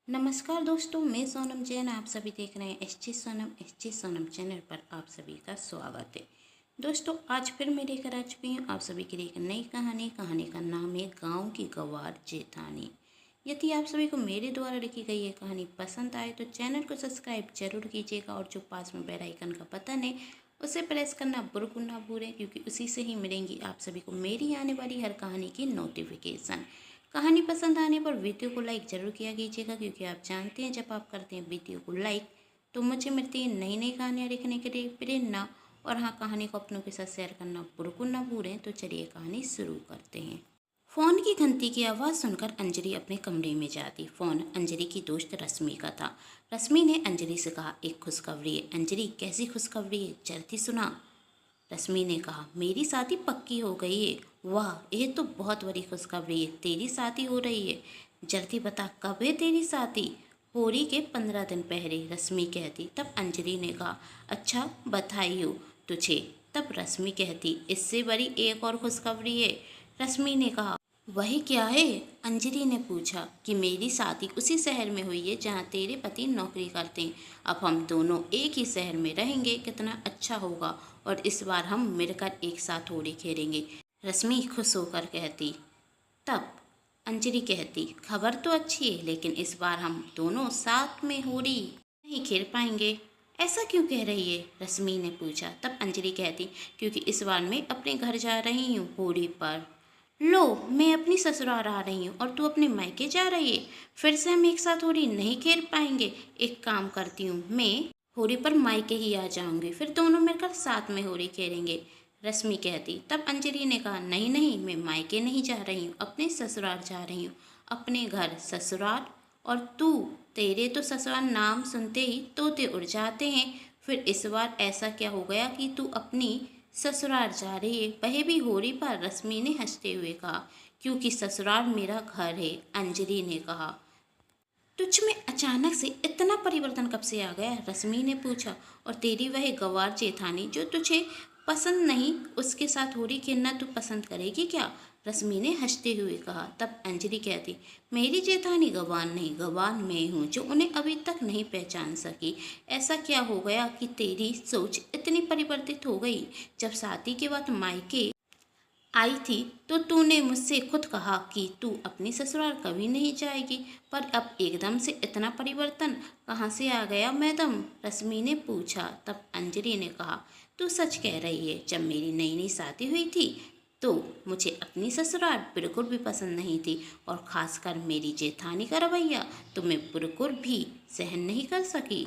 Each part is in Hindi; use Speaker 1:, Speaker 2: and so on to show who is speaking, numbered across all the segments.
Speaker 1: नमस्कार दोस्तों, मैं सोनम जैन। आप सभी देख रहे हैं एस जी सोनम चैनल पर आप सभी का स्वागत है। दोस्तों, आज फिर मैं लेकर आ चुकी हूँ आप सभी के लिए एक नई कहानी का नाम है गांव की गंवार जेठानी। यदि आप सभी को मेरे द्वारा लिखी गई ये कहानी पसंद आए तो चैनल को सब्सक्राइब जरूर कीजिएगा और जो पास में बेल आइकन का बटन है उसे प्रेस करना बिल्कुल ना भूलें, क्योंकि उसी से ही मिलेंगी आप सभी को मेरी आने वाली हर कहानी की नोटिफिकेशन। कहानी पसंद आने पर वीडियो को लाइक ज़रूर किया कीजिएगा, क्योंकि आप जानते हैं जब आप करते हैं वीडियो को लाइक तो मुझे मिलती है नई नई कहानियाँ लिखने के लिए प्रेरणा। और हाँ, कहानी को अपनों के साथ शेयर करना बिल्कुल ना भूलें। तो चलिए कहानी शुरू करते हैं। फ़ोन की घंटी की आवाज़ सुनकर अंजलि अपने कमरे में जाती। फ़ोन अंजलि की दोस्त रश्मि का था। रश्मि ने अंजलि से कहा, एक खुशखबरी है। अंजलि, कैसी खुशखबरी है, जल्दी सुना। रश्मि ने कहा, मेरी शादी पक्की हो गई है। वाह, ये तो बहुत बड़ी खुशखबरी है। तेरी शादी हो रही है, जल्दी बता कब है तेरी शादी। होली के 15 दिन पहले, रश्मि कहती। तब अंजलि ने कहा, अच्छा, बधाई हो तुझे। तब रश्मि कहती, इससे बड़ी एक और खुशखबरी है। रश्मि ने कहा, वही क्या है। अंजलि ने पूछा कि मेरी शादी उसी शहर में हुई है जहाँ तेरे पति नौकरी करते हैं। अब हम दोनों एक ही शहर में रहेंगे, कितना अच्छा होगा। और इस बार हम मिलकर एक साथ होली खेलेंगे, रश्मि खुश होकर कहती। तब अंजलि कहती, खबर तो अच्छी है, लेकिन इस बार हम दोनों साथ में होली नहीं खेल पाएंगे। ऐसा क्यों कह रही है, रश्मि ने पूछा। तब अंजलि कहती, क्योंकि इस बार मैं अपने घर जा रही हूँ होली पर। लो, मैं अपनी ससुराल आ रही हूँ और तू अपने मायके जा रही है। फिर से हम एक साथ होली नहीं खेल पाएंगे। एक काम करती हूँ, मैं होली पर मायके ही आ जाऊंगी, फिर दोनों मिलकर साथ में होली खेलेंगे, रश्मि कहती। तब अंजलि ने कहा, नहीं नहीं, मैं मायके नहीं जा रही हूँ, अपने ससुराल जा रही हूँ। अपने घर ससुराल? और तू, तेरे तो ससुराल नाम सुनते ही तोते उड़ जाते हैं। फिर इस बार ऐसा क्या हो गया कि तू अपनी ससुराल जा रही है, वह भी होली पर, रश्मि ने हंसते हुए कहा। क्योंकि ससुराल मेरा घर है, अंजलि ने कहा। तुझ में अचानक से इतना परिवर्तन कब से आ गया, रश्मि ने पूछा। और तेरी वह गंवार जेठानी जो तुझे पसंद नहीं, उसके साथ होली खेलना तू पसंद करेगी क्या, रश्मि ने हंसते हुए कहा। तब अंजलि कहती, मेरी जेठानी गंवार नहीं, गंवार मैं हूँ जो उन्हें अभी तक नहीं पहचान सकी। ऐसा क्या हो गया कि तेरी सोच इतनी परिवर्तित हो गई। जब शादी के बाद मायके आई थी तो तूने मुझसे खुद कहा कि तू अपनी ससुराल कभी नहीं जाएगी, पर अब एकदम से इतना परिवर्तन कहाँ से आ गया मैडम, रश्मि ने पूछा। तब अंजलि ने कहा, तू सच कह रही है। जब मेरी नई नई शादी हुई थी तो मुझे अपनी ससुराल बिल्कुल भी पसंद नहीं थी, और ख़ासकर मेरी जेठानी का रवैया तो मैं बिल्कुल भी सहन नहीं कर सकी।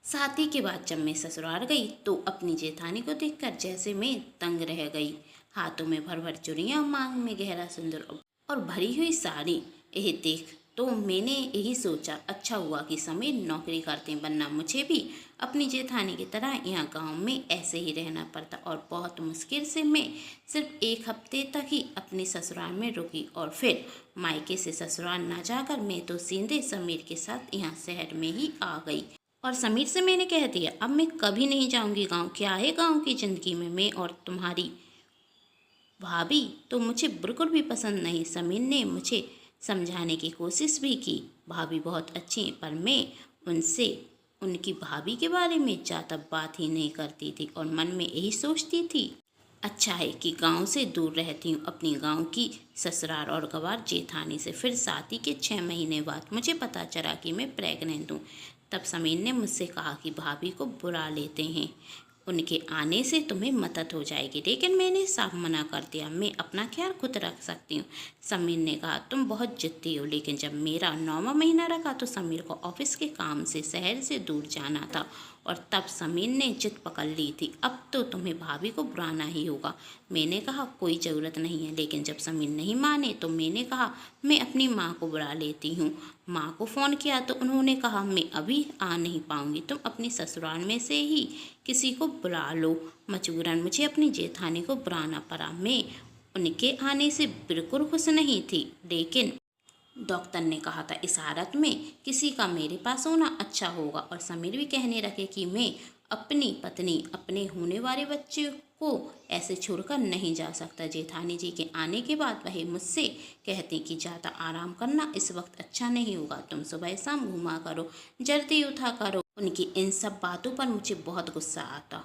Speaker 1: शादी के बाद जब मैं ससुराल गई तो अपनी जेठानी को देखकर जैसे मैं दंग रह गई। हाथों में भर भर चूड़ियाँ, मांग में गहरा सिंदूर और भरी हुई साड़ी। यह देख तो मैंने यही सोचा, अच्छा हुआ कि समीर नौकरी करते हैं, वरना मुझे भी अपनी जेठानी की तरह यहाँ गांव में ऐसे ही रहना पड़ता। और बहुत मुश्किल से मैं सिर्फ एक हफ्ते तक ही अपनी ससुराल में रुकी, और फिर मायके से ससुराल ना जाकर मैं तो सीधे समीर के साथ यहाँ शहर में ही आ गई। और समीर से मैंने कह दिया, अब मैं कभी नहीं जाऊंगी गांव। क्या है गांव की ज़िंदगी में, मैं और तुम्हारी भाभी तो मुझे बिल्कुल भी पसंद नहीं। समीर ने मुझे समझाने की कोशिश भी की, भाभी बहुत अच्छी हैं, पर मैं उनसे उनकी भाभी के बारे में ज़्यादा बात ही नहीं करती थी, और मन में यही सोचती थी, अच्छा है कि गांव से दूर रहती हूँ, अपनी गांव की ससुराल और गंवार जेठानी से। फिर शादी के 6 महीने बाद मुझे पता चला कि मैं प्रेग्नेंट हूँ। तब समीर ने मुझसे कहा कि भाभी को बुला लेते हैं, उनके आने से तुम्हें मदद हो जाएगी, लेकिन मैंने साफ मना कर दिया, मैं अपना ख्याल खुद रख सकती हूँ। समीर ने कहा, तुम बहुत जिद्दी हो। लेकिन जब मेरा 9वां महीना रखा तो समीर को ऑफिस के काम से शहर से दूर जाना था, और तब समीर ने जिद पकड़ ली थी, अब तो तुम्हें भाभी को बुलाना ही होगा। मैंने कहा, कोई ज़रूरत नहीं है। लेकिन जब समीर नहीं माने तो मैंने कहा, मैं अपनी माँ को बुला लेती हूँ। माँ को फ़ोन किया तो उन्होंने कहा, मैं अभी आ नहीं पाऊँगी, तुम अपनी ससुराल में से ही किसी को बुला लो। मजबूरन मुझे अपनी जेठानी को बुलाना पड़ा। मैं उनके आने से बिल्कुल खुश नहीं थी, लेकिन डॉक्टर ने कहा था इस हालत में किसी का मेरे पास होना अच्छा होगा। और समीर भी कहने लगे कि मैं अपनी पत्नी अपने होने वाले बच्चे को ऐसे छोड़कर नहीं जा सकता। जेठानी जी के आने के बाद वह मुझसे कहती कि ज़्यादा आराम करना इस वक्त अच्छा नहीं होगा, तुम सुबह शाम घूमा करो, जल्दी उठा करो। उनकी इन सब बातों पर मुझे बहुत गुस्सा आता।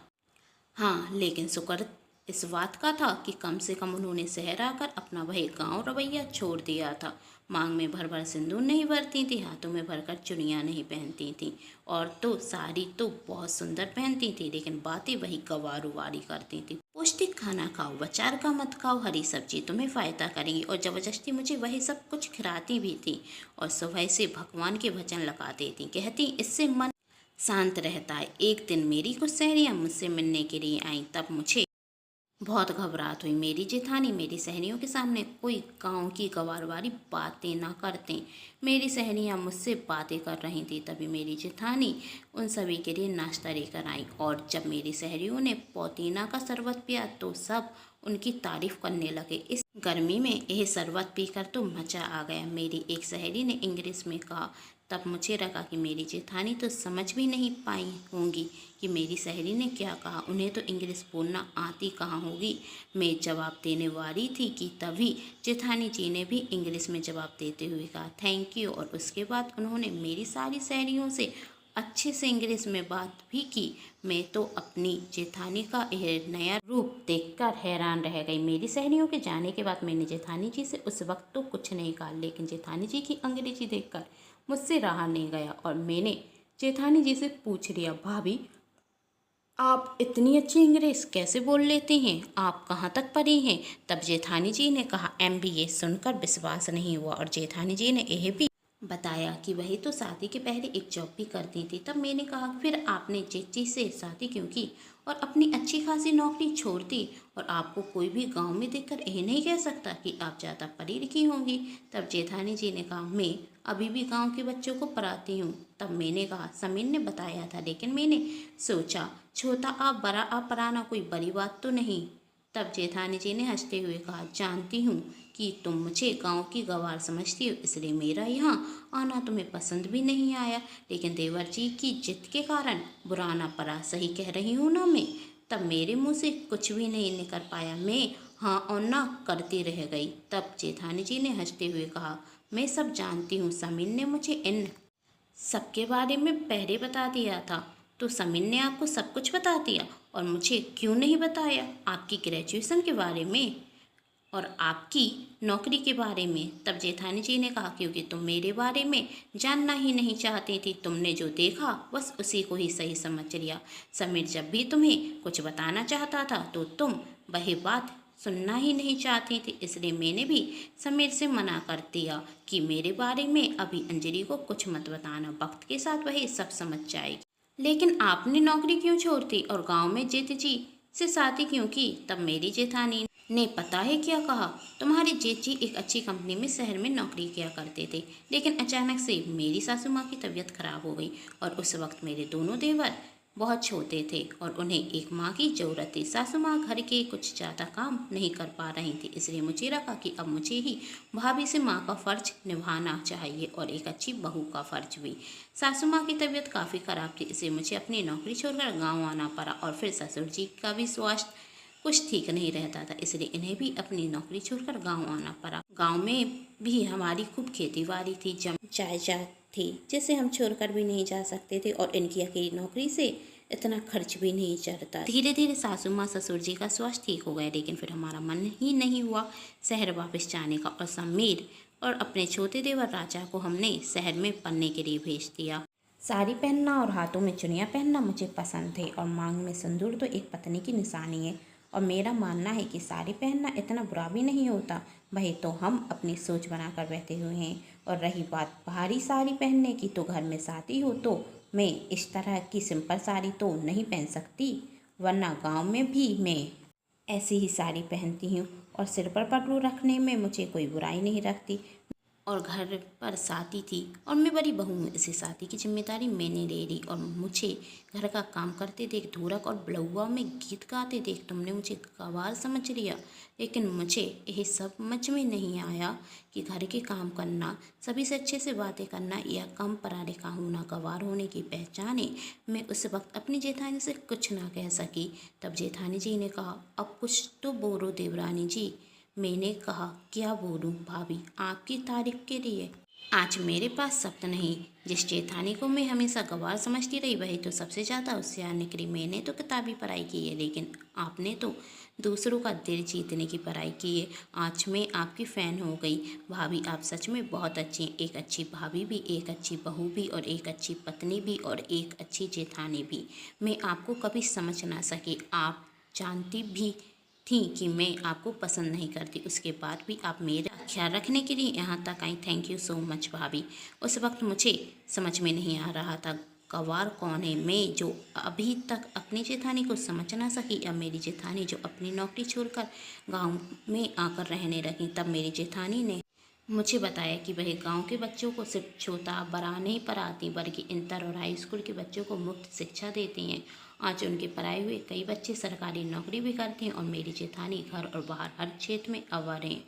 Speaker 1: हाँ, लेकिन शुक्र इस बात का था कि कम से कम उन्होंने शहर आकर अपना वही गांव रवैया छोड़ दिया था। मांग में भर भर सिंदूर नहीं भरती थी, हाथों में भरकर चुड़ियाँ नहीं पहनती थी, और तो साड़ी तो बहुत सुंदर पहनती थी, लेकिन बातें वही गवारू वारी करती थी। पौष्टिक खाना खाओ, बाजार का मत खाओ, हरी सब्जी तुम्हें फ़ायदा करेगी, और ज़बरदस्ती मुझे वही सब कुछ खिलाती भी थी। और सुबह से भगवान के भजन लगाती थी, कहती इससे मन शांत रहता है। एक दिन मेरी कुछ सहेलियाँ मुझसे मिलने के लिए आईं, तब मुझे बहुत घबराहट हुई। मेरी जेठानी मेरी सहेलियों के सामने कोई गांव की गवारवारी बातें ना करते। मेरी सहेलियां मुझसे बातें कर रही थी, तभी मेरी जेठानी उन सभी के लिए नाश्ता लेकर आई, और जब मेरी सहेलियों ने पुदीना का शरबत पिया तो सब उनकी तारीफ करने लगे। इस गर्मी में यह शरबत पीकर तो मज़ा आ गया, मेरी एक सहेली ने इंग्लिश में कहा। तब मुझे लगा कि मेरी जेठानी तो समझ भी नहीं पाई होंगी कि मेरी सहेली ने क्या कहा, उन्हें तो इंग्लिश बोलना आती कहाँ होगी। मैं जवाब देने वाली थी कि तभी जेठानी जी ने भी इंग्लिश में जवाब देते हुए कहा थैंक यू, और उसके बाद उन्होंने मेरी सारी सहेलियों से अच्छे से इंग्लिश में बात भी की। मैं तो अपनी जेठानी का यह नया रूप देखकर हैरान रह गई। मेरी सहेलियों के जाने के बाद मैंने जेठानी जी से उस वक्त तो कुछ नहीं कहा, लेकिन जेठानी जी की अंग्रेजी देखकर मुझसे रहा नहीं गया, और मैंने जेठानी जी से पूछ लिया भाभी आप इतनी अच्छी अंग्रेज कैसे बोल लेती हैं, आप कहाँ तक पढ़ी हैं। तब जेठानी जी ने कहा MBA। सुनकर विश्वास नहीं हुआ, और जेठानी जी ने यह भी बताया कि वही तो शादी के पहले एक जॉब भी करती थी। तब मैंने कहा फिर आपने जेठी से शादी क्यों की और अपनी अच्छी खासी नौकरी छोड़ दी, और आपको कोई भी गांव में देखकर यह नहीं कह सकता कि आप ज़्यादा पढ़ी लिखी होंगी। तब जेठानी जी ने कहा मैं अभी भी गांव के बच्चों को पढ़ाती हूँ। तब मैंने कहा समीर ने बताया था, लेकिन मैंने सोचा छोटा आप बड़ा आप पढ़ाना कोई बड़ी बात तो नहीं। तब जेठानी जी ने हंसते हुए कहा जानती हूँ कि तुम मुझे गांव की गंवार समझती हो, इसलिए मेरा यहाँ आना तुम्हें पसंद भी नहीं आया, लेकिन देवर जी की जिद के कारण बुरा ना पड़ा, सही कह रही हूँ ना मैं। तब मेरे मुंह से कुछ भी नहीं निकल पाया, मैं हाँ और ना करती रह गई। तब जेठानी जी ने हंसते हुए कहा मैं सब जानती हूँ, समीर ने मुझे इन सबके बारे में पहले बता दिया था। तो समीर ने आपको सब कुछ बता दिया, और मुझे क्यों नहीं बताया आपकी ग्रेजुएशन के बारे में और आपकी नौकरी के बारे में। तब जेठानी जी ने कहा क्योंकि तुम मेरे बारे में जानना ही नहीं चाहती थी, तुमने जो देखा बस उसी को ही सही समझ लिया। समीर जब भी तुम्हें कुछ बताना चाहता था तो तुम वही बात सुनना ही नहीं चाहती थी, इसलिए मैंने भी समीर से मना कर दिया कि मेरे बारे में अभी अंजलि को कुछ मत बताना, वक्त के साथ वही सब समझ जाएगी। लेकिन आपने नौकरी क्यों छोड़ दी और गांव में जेठ जी से शादी क्यों की। तब मेरी जेठानी ने पता है क्या कहा, तुम्हारे जेठ जी एक अच्छी कंपनी में शहर में नौकरी किया करते थे, लेकिन अचानक से मेरी सासू माँ की तबीयत खराब हो गई, और उस वक्त मेरे दोनों देवर बहुत छोटे थे और उन्हें एक माँ की ज़रूरत थी। सासू माँ घर के कुछ ज़्यादा काम नहीं कर पा रही थी, इसलिए मुझे लगा कि अब मुझे ही भाभी से माँ का फ़र्ज निभाना चाहिए और एक अच्छी बहू का फ़र्ज भी। सासू माँ की तबीयत काफ़ी ख़राब थी, इसलिए मुझे अपनी नौकरी छोड़कर गाँव आना पड़ा, और फिर ससुर जी का भी स्वास्थ्य कुछ ठीक नहीं रहता था, इसलिए इन्हें भी अपनी नौकरी छोड़कर गांव आना पड़ा। गांव में भी हमारी खूब खेती बाड़ी थी, जायदाद थी, जिसे हम छोड़कर भी नहीं जा सकते थे, और इनकी अकेली नौकरी से इतना खर्च भी नहीं चलता। धीरे धीरे सासू माँ ससुर जी का स्वास्थ्य ठीक हो गया, लेकिन फिर हमारा मन ही नहीं हुआ शहर वापस जाने का, और समीर और अपने छोटे देवर राजा को हमने शहर में पढ़ने के लिए भेज दिया। साड़ी पहनना और हाथों में चुड़ियाँ पहनना मुझे पसंद थे, और मांग में सिंदूर तो एक पत्नी की निशानी है, और मेरा मानना है कि साड़ी पहनना इतना बुरा भी नहीं होता, वही तो हम अपनी सोच बनाकर बैठे हुए हैं। और रही बात भारी साड़ी पहनने की, तो घर में शादी हो तो मैं इस तरह की सिंपल साड़ी तो नहीं पहन सकती, वरना गांव में भी मैं ऐसी ही साड़ी पहनती हूँ, और सिर पर पल्लू रखने में मुझे कोई बुराई नहीं रखती। और घर पर शादी थी और मैं बड़ी बहू हूँ। इसी शादी की जिम्मेदारी मैंने ले ली और मुझे घर का काम करते देख, ढोलक और बलौआ में गीत गाते देख तुमने मुझे गंवार समझ लिया। लेकिन मुझे यह सब समझ में नहीं आया कि घर के काम करना, सभी से अच्छे से बातें करना या कम पढ़ा लिखा होना गंवार होने की पहचान है। मैं उस वक्त अपनी जेठानी से कुछ ना कह सकी। तब जेठानी जी ने कहा, अब कुछ तो बोलो देवरानी जी। मैंने कहा, क्या बोलूं भाभी, आपकी तारीफ के लिए आज मेरे पास शब्द नहीं। जिस जेठानी को मैं हमेशा गंवार समझती रही वही तो सबसे ज़्यादा होशियार निकली। मैंने तो किताबी पढ़ाई की है, लेकिन आपने तो दूसरों का दिल जीतने की पढ़ाई की है। आज मैं आपकी फ़ैन हो गई। भाभी आप सच में बहुत अच्छी हैं, एक अच्छी भाभी भी, एक अच्छी बहू भी और एक अच्छी पत्नी भी और एक अच्छी जेठानी भी। मैं आपको कभी समझ ना सकी। आप जानती भी थी कि मैं आपको पसंद नहीं करती, उसके बाद भी आप मेरा ख्याल रखने के लिए यहाँ तक आई। थैंक यू सो मच भाभी। उस वक्त मुझे समझ में नहीं आ रहा था गंवार कौन है। मैं जो अभी तक अपनी जेठानी को समझ ना सकी, अब मेरी जेठानी जो अपनी नौकरी छोड़कर गांव में आकर रहने लगी, तब मेरी जेठानी ने मुझे बताया कि वह गांव के बच्चों को सिर्फ छोटा बड़ा नहीं पढ़ाती, बल्कि इंटर और हाई स्कूल के बच्चों को मुफ्त शिक्षा देती हैं। आज उनके पढ़ाए हुए कई बच्चे सरकारी नौकरी भी करते हैं और मेरी जेठानी घर और बाहर हर क्षेत्र में अव्वल हैं।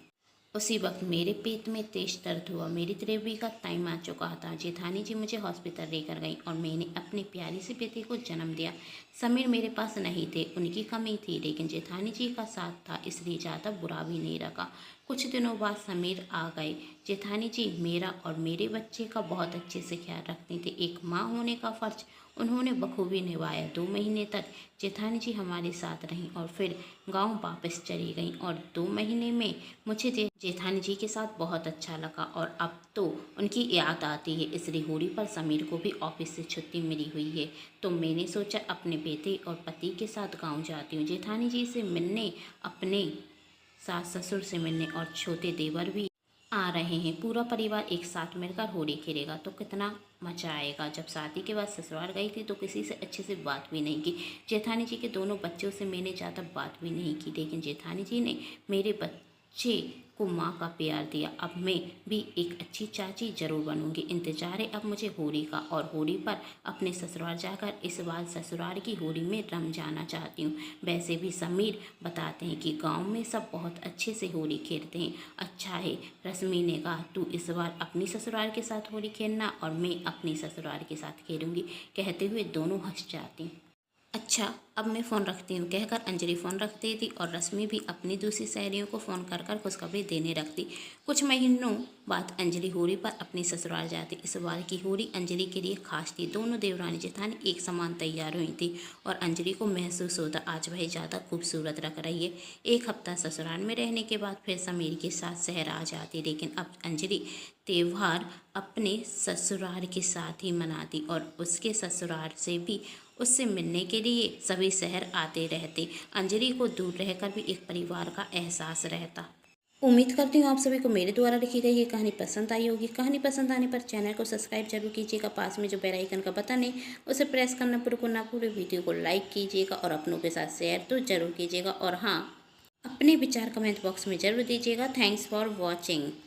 Speaker 1: उसी वक्त मेरे पेट में तेज दर्द हुआ। मेरी डिलीवरी का टाइम आ चुका था। जेठानी जी मुझे हॉस्पिटल लेकर गई और मैंने अपनी प्यारी सी बेटी को जन्म दिया। समीर मेरे पास नहीं थे, उनकी कमी थी, लेकिन जेठानी जी का साथ था, इसलिए ज़्यादा बुरा भी नहीं रखा। कुछ दिनों बाद समीर आ गए। जेठानी जी मेरा और मेरे बच्चे का बहुत अच्छे से ख्याल रखती थी। एक माँ होने का फ़र्ज उन्होंने बखूबी निभाया। 2 महीने तक जेठानी जी हमारे साथ रहीं और फिर गांव वापस चली गईं और 2 महीने में मुझे जेठानी जी के साथ बहुत अच्छा लगा और अब तो उनकी याद आती है। इसलिए होली पर समीर को भी ऑफिस से छुट्टी मिली हुई है, तो मैंने सोचा अपने बेटे और पति के साथ गाँव जाती हूँ, जेठानी जी से मिलने, अपने सास ससुर से मिलने और छोटे देवर भी आ रहे हैं। पूरा परिवार एक साथ मिलकर होली खेलेगा तो कितना मजा आएगा। जब शादी के बाद ससुराल गई थी तो किसी से अच्छे से बात भी नहीं की। जेठानी जी के दोनों बच्चों से मैंने ज़्यादा बात भी नहीं की, लेकिन जेठानी जी ने मेरे बच्चे को माँ का प्यार दिया। अब मैं भी एक अच्छी चाची जरूर बनूंगी। इंतजार है अब मुझे होली का, और होली पर अपने ससुराल जाकर इस बार ससुराल की होली में रम जाना चाहती हूँ। वैसे भी समीर बताते हैं कि गांव में सब बहुत अच्छे से होली खेलते हैं। अच्छा है, रश्मि ने कहा, तू इस बार अपनी ससुराल के साथ होली खेलना और मैं अपनी ससुराल के साथ खेलूंगी। कहते हुए दोनों हंस जाती। अच्छा, अब मैं फ़ोन रखती हूँ कहकर अंजलि फ़ोन रख देती और रश्मि भी अपनी दूसरी सहेलियों को फ़ोन कर कर खुशखबरी देने रखती। कुछ महीनों बाद अंजलि होली पर अपनी ससुराल जाती। इस बार की होली अंजलि के लिए खास थी। दोनों देवरानी जेठानी एक समान तैयार हुई थी और अंजलि को महसूस होता आज वह ज़्यादा खूबसूरत लग रही है। एक हफ्ता ससुराल में रहने के बाद फिर समीर के साथ शहर आ जाती, लेकिन अब अंजलि त्यौहार अपने ससुराल के साथ ही मनाती और उसके ससुराल से भी उससे मिलने के लिए सभी शहर आते रहते। अंजलि को दूर रहकर भी एक परिवार का एहसास रहता। उम्मीद करती हूँ आप सभी को मेरे द्वारा लिखी गई ये कहानी पसंद आई होगी। कहानी पसंद आने पर चैनल को सब्सक्राइब जरूर कीजिएगा। पास में जो बेल आइकन का बटन है उसे प्रेस करना बिल्कुल ना भूलें। वीडियो को लाइक कीजिएगा और अपनों के साथ शेयर तो जरूर कीजिएगा। और हाँ, अपने विचार कमेंट बॉक्स में जरूर दीजिएगा। Thanks for watching.